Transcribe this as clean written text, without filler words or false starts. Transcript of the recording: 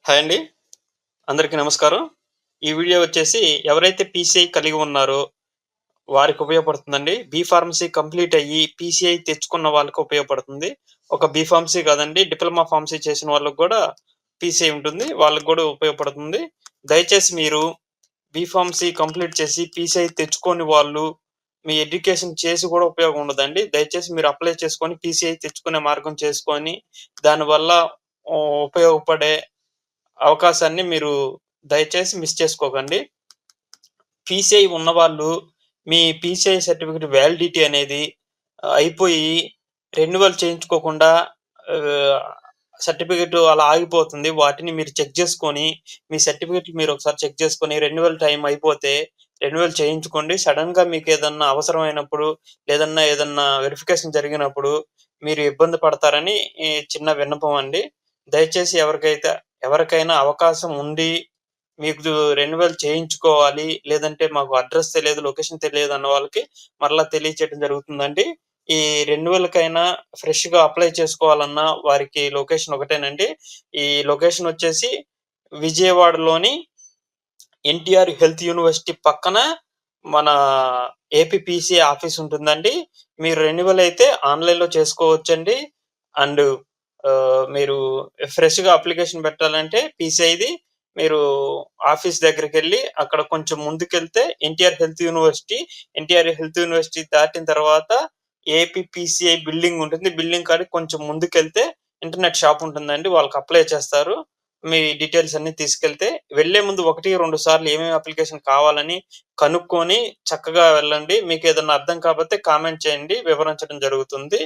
Hi అండి. అందరికీ నమస్కారం. ఈ వీడియో వచ్చేసి ఎవరైతే పీసీఐ కలిగి ఉన్నారో వారికి ఉపయోగపడుతుందండి. ఫార్మసీ కంప్లీట్ అయ్యి పీసీఐ తెచ్చుకున్న వాళ్ళకి ఉపయోగపడుతుంది. ఒక ఫార్మసీ కాదండి, డిప్లొమా ఫార్మసీ చేసిన వాళ్ళకి గూడా పీసీఐ ఉంటుంది. వాళ్ళకి గూడా ఉపయోగపడుతుంది. దయచేసి మీరు ఫార్మసీ కంప్లీట్ చేసి పీసీఐ తెచ్చుకోని వాళ్ళు మీ ఎడ్యుకేషన్ చేసి గూడా ఉపయోగం ఉండదండి. దయచేసి మీరు అప్లై చేసుకొని పీసీఐ తెచ్చుకునే మార్గం చేసుకొని దానివల్ల ఉపయోగపడే అవకాశాన్ని మీరు దయచేసి మిస్ చేసుకోకండి. పీసీఐ ఉన్నవాళ్ళు మీ పీసీఐ సర్టిఫికేట్ వ్యాలిడిటీ అనేది అయిపోయి రెన్యువల్ చేయించుకోకుండా ఆహ్, సర్టిఫికేట్ అలా ఆగిపోతుంది. వాటిని మీరు చెక్ చేసుకొని, మీ సర్టిఫికేట్‌లు మీరు ఒకసారి చెక్ చేసుకొని రెన్యువల్ టైమ్ అయిపోతే రెన్యువల్ చేయించుకోండి. సడెన్‌గా మీకేదన్నా అవసరమైనప్పుడు, ఏదన్నా వెరిఫికేషన్ జరిగినప్పుడు మీరు ఇబ్బంది పడతారని ఈ చిన్న విన్నపం అండి. దయచేసి ఎవరికైనా అవకాశం ఉండి మీకు రెన్యువల్ చేయించుకోవాలి. లేదంటే మాకు అడ్రెస్ తెలియదు, లొకేషన్ తెలియదన్న వాళ్ళకి మరలా తెలియచేయడం జరుగుతుందండి. ఈ రెన్యువల్‌కైనా, ఫ్రెష్‌గా అప్లై చేసుకోవాలన్నా వారికి లొకేషన్ ఒకటేనండి. ఈ లొకేషన్ వచ్చేసి విజయవాడలోని ఎన్టీఆర్ హెల్త్ యూనివర్సిటీ పక్కన మన ఏపీపీసీ ఆఫీస్ ఉంటుందండి. మీరు రెన్యువల్ అయితే ఆన్‌లైన్‌లో చేసుకోవచ్చండి. అండ్ మీరు ఫ్రెష్‌గా అప్లికేషన్ పెట్టాలంటే పీసీఐది మీరు ఆఫీస్ దగ్గరికెళ్ళి అక్కడ కొంచెం ముందుకెళ్తే ఎన్టీఆర్ హెల్త్ యూనివర్సిటీ దాటిన తర్వాత ఏపీపీసీఐ బిల్డింగ్ ఉంటుంది. బిల్డింగ్ కాడికి కొంచెం ముందుకెళ్తే ఇంటర్నెట్ షాప్ ఉంటుందండి. వాళ్ళకి అప్లై చేస్తారు. మీ డీటెయిల్స్ అన్నీ తీసుకెళ్తే, వెళ్ళే ముందు 1, 2 సార్లు ఏమేమి అప్లికేషన్ కావాలని కనుక్కొని చక్కగా వెళ్ళండి. మీకేదన్నా అర్థం కాపోతే కామెంట్ చేయండి. వివరించడం జరుగుతుంది.